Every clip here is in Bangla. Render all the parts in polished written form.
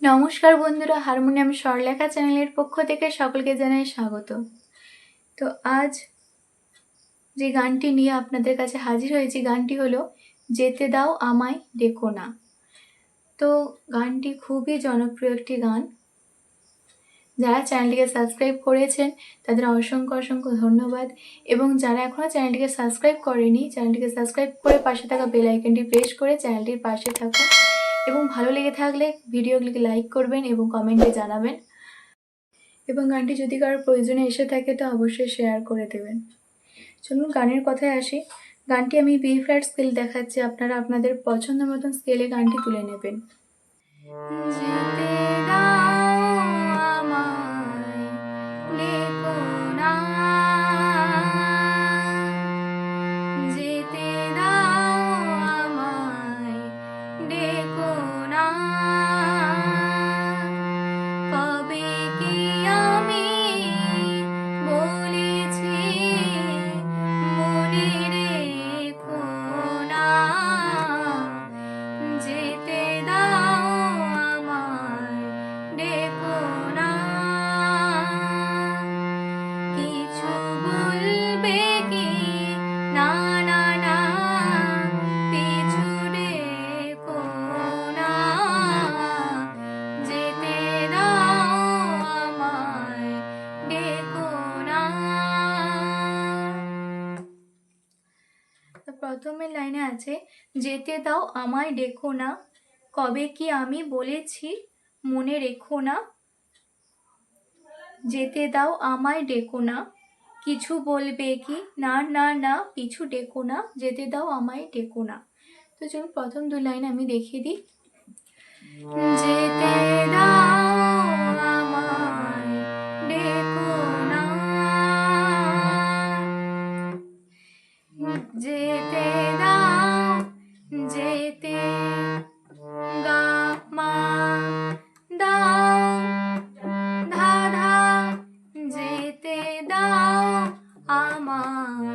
নমস্কার বন্ধুরা, হারমোনিয়াম স্বরলেখা চ্যানেলের পক্ষ থেকে সকলকে জানাই স্বাগত। তো আজ যে গানটি নিয়ে আপনাদের কাছে হাজির হয়েছি, গানটি হলো যেতে দাও আমায় ডেকো না। তো গানটি খুবই জনপ্রিয় একটি গান। যারা চ্যানেলটিকে সাবস্ক্রাইব করেছেন তাদের অসংখ্য অসংখ্য ধন্যবাদ, এবং যারা এখনও চ্যানেলটিকে সাবস্ক্রাইব করেনি, চ্যানেলটিকে সাবস্ক্রাইব করে পাশে থাকা বেল আইকনটি প্রেস করে চ্যানেলটির পাশে থাকুন, এবং ভালো লেগে থাকলে ভিডিওগুলিকে লাইক করবেন এবং কমেন্টে জানাবেন, এবং গানটি যদি কারোর প্রয়োজনে এসে থাকে তো অবশ্যই শেয়ার করে দেবেন। চলুন গানের কথায় আসি। গানটি আমি বি ফ্ল্যাট স্কেল দেখাচ্ছি, আপনারা আপনাদের পছন্দ মতন স্কেলে গানটি তুলে নেবেন। যেতে দাও আমায় ডেকো না, যেতে দাও আমায় ডেকো না, কবে কি আমি বলেছি মনে রেখো না, যেতে দাও আমায় ডেকো না, কিছু বলবে কি না না না, পিছু ডেকো না, যেতে দাও আমায় ডেকো না। তো প্রথমের লাইনে আছে যেতে দাও আমায় ডেকো না, কবে কি আমি বলেছি মনে রেখো না, যেতে দাও আমায় ডেকো না, কিছু বলবে কি না না না, পিছু ডেকো না, যেতে দাও আমায় ডেকো না। তো চলুন প্রথম দু লাইন আমি দেখিয়ে দিই। যেতে দাও আমায় ডেকো না, যেতে দাও, যেতে গা মা দাও ধা ধা, যেতে দাও আমায়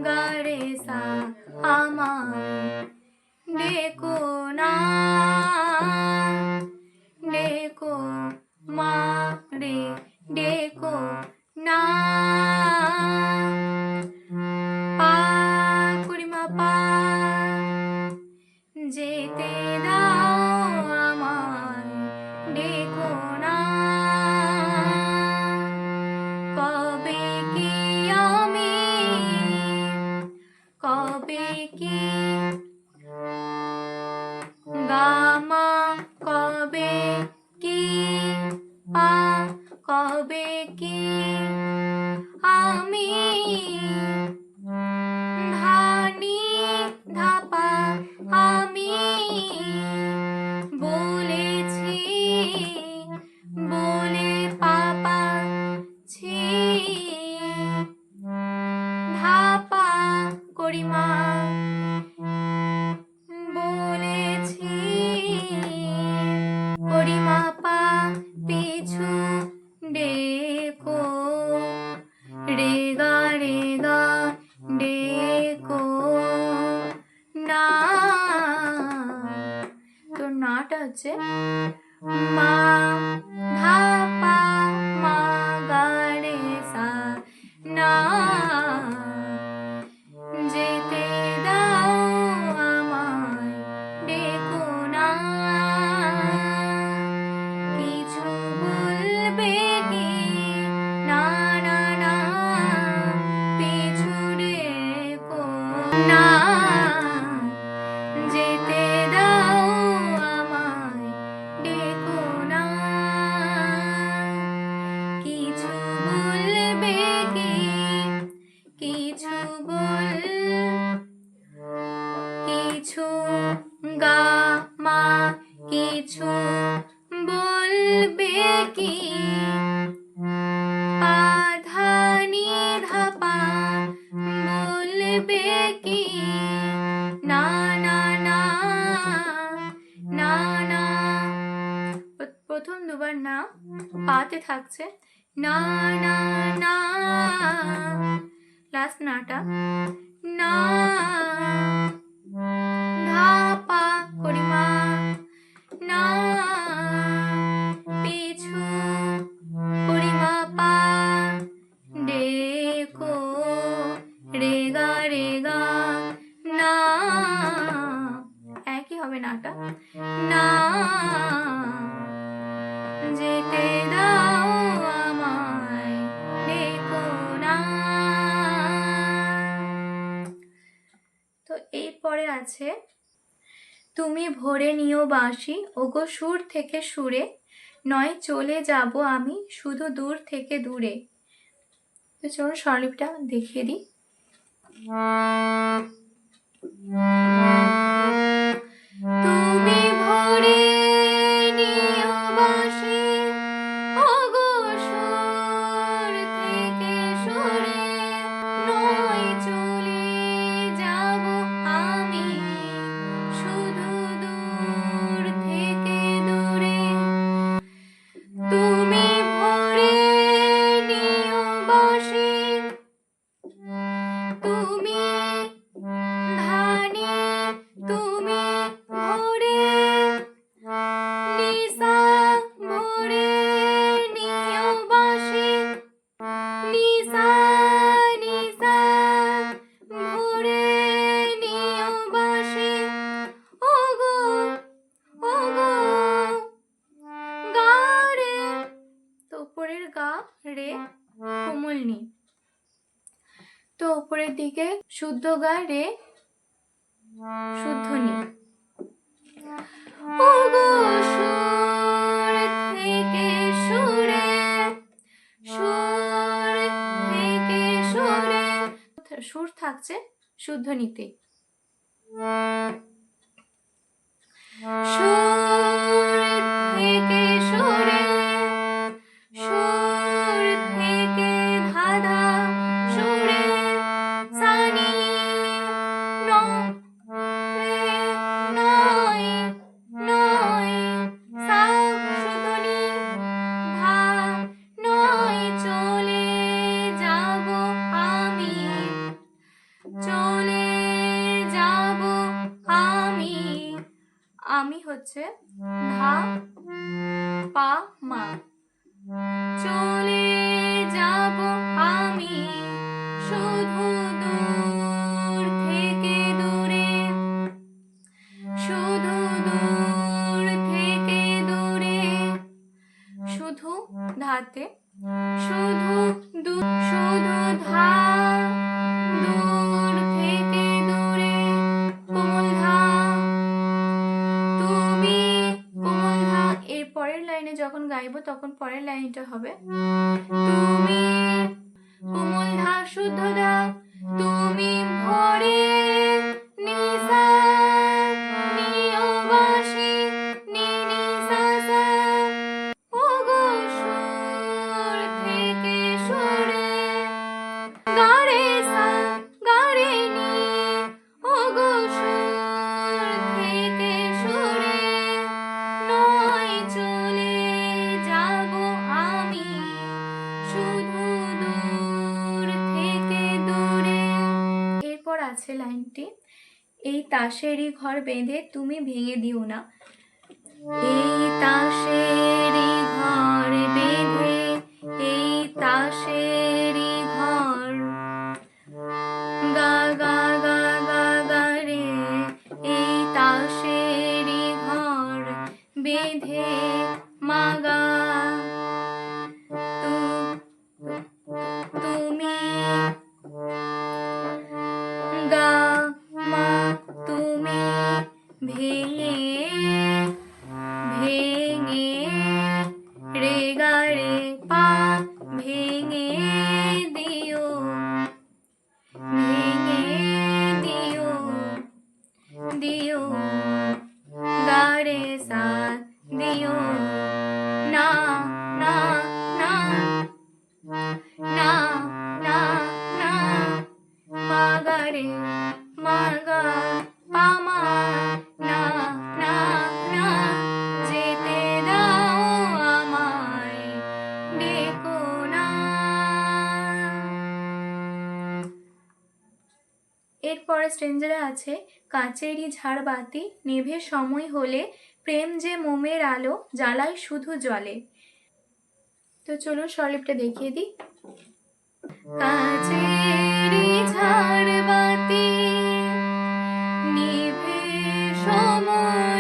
গা রে সা আমায় ডেকো না, ডেকো মা রে ডেকো না, পা করিমা পা, যেতে দাও আমায় ডেকো না, কবে কি আমি, কবে কি গামা, কবে কি পা, কবে কি আমি ধানি ধাপা, আমি বলেছি বলে পাপা ছি, ধাপা করিমা বলেছি, করিমা পা পিছু ডেকো, রেগা রেগা ডেকো না। তো নাটা হচ্ছে মা ধা পা মা গা রে সা না, যেতে দাও আমায় ডেকো না, কিছু বলবে কি না না না, পিছু ডেকো না, যেতে দাও আমায় ডেকো না, কিছু বলবে কি, কিছু কিছু গা মা, কিছু বলবে কি, পা ধা নি ধা পা, বলবে কি না না না না না। প্রথম দুবার না পাতে থাকছে, না না না, লাস্ট নাটা না, ধা পা করিমা না, হবে নাটা। না যেতে দাও আমায়, ডেকো না। তো এরপরে আছে তুমি ভরে নিও বাঁশি, ওগো সুর থেকে সুরে, নয় চলে যাব আমি শুধু দূর থেকে দূরে। তো চলুন স্বরলিপিটা দেখিয়ে দিই। তুমি ভরে নিও বাঁশি, ওগো সুর থেকে সুরে, নয় চলে যাব আমি শুধু দূর থেকে দূরে। তুমি ভরে নিও বাঁশি, তুমি ধানি, তুমি ভরে নিশা, ভরে নিও বাঁশি, নিশা নিশা ভরে নিও বাঁশি, ওগো ওগো গা রে। তো উপরের গা রে কোমল নি, তো উপরের দিকে শুদ্ধ গা রে শুদ্ধ নি। ওগো সুর থেকে সুরে, সুর থেকে সুরে, সুর থাকছে শুদ্ধ নিতে। সুর থেকে সুরে, সুর থেকে ধাধা সুরে, সানি নয় নয় সা শুদ্ধ নি, ধা নয় চলে যাব আমি, চলে যাব আমি। আমি হচ্ছে ধা পা মা, চলে যাব আমি শুধু দূর থেকে দূরে, শুধু দূর থেকে দূরে। শুধু ধাতে, শুধু শুধু ধা দূর থেকে দূরে, কোমল ধা। তুমি কোমল ধা, এর পরের লাইনে যখন গাইবো তখন পরের লাইনটা হবে তুমি কোমল ধা শুদ্ধ ধা, তুমি ভরে নিশা নিও বাঁশি, নি নি সা সা, ওগো সুর থেকে সুরে, গা রে সা গা রে নি, ওগো সুর থেকে সুরে, নয় চলে যাব আমি শুধু দূর থেকে দূরে। এরপর আছে লাইনটি এই তাসেরই ঘর বেঁধে তুমি ভেঙে দিও না। এই তাসেরই ঘর বেঁধে, এই তাসেরই ঘর, গা গা গা গা গা রে, এই তাসেরই ঘর বেঁধে মাগা, তুমি গা মা, তুমি ভেঙে ভেঙে রে গা রে পা, ভেঙে দিও, ভেঙে দিও, দিও গা রে সা দিও, না না না না না না, মা গা রে মা গা পা মা, না না না যেতে দাও আমায়, ডেকো না। এরপরে স্ট্রেঞ্জারে আছে কাচেরই ঝাড়বাতি নেভে সময় হলে, প্রেম যে মোমের আলো জ্বালায় শুধু জলে। তো চলুন স্বরলিপিটা দেখিয়ে দিই। কাচেরই ঝাড়বাতি নিভে সময়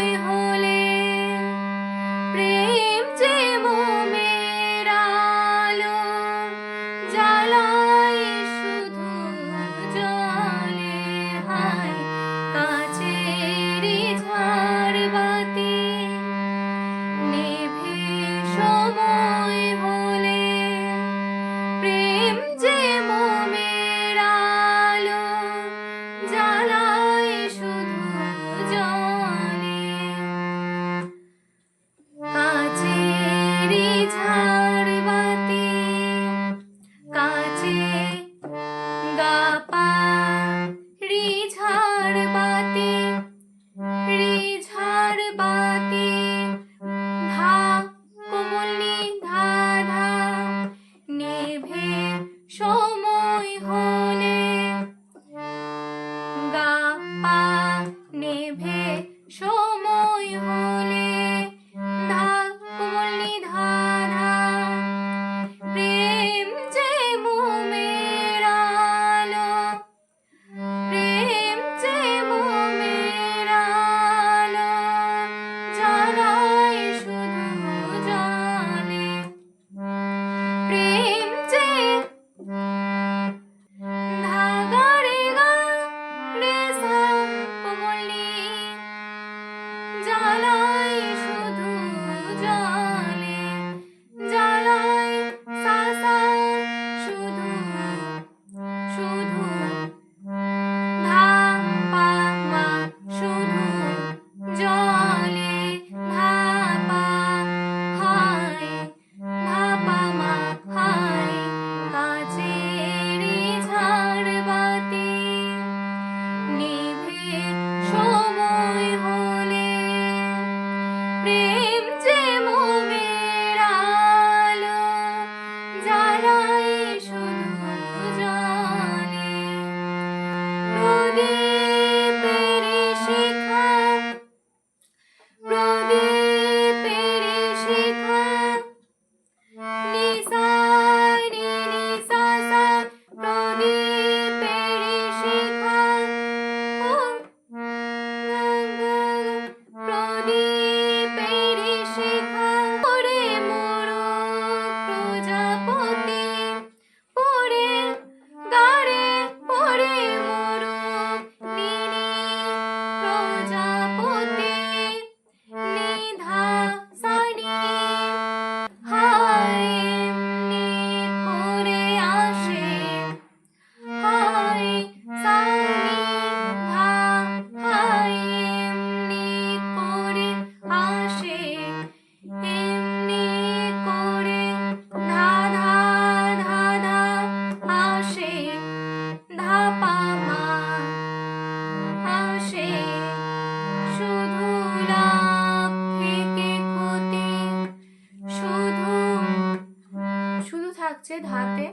থাকছে ধাতে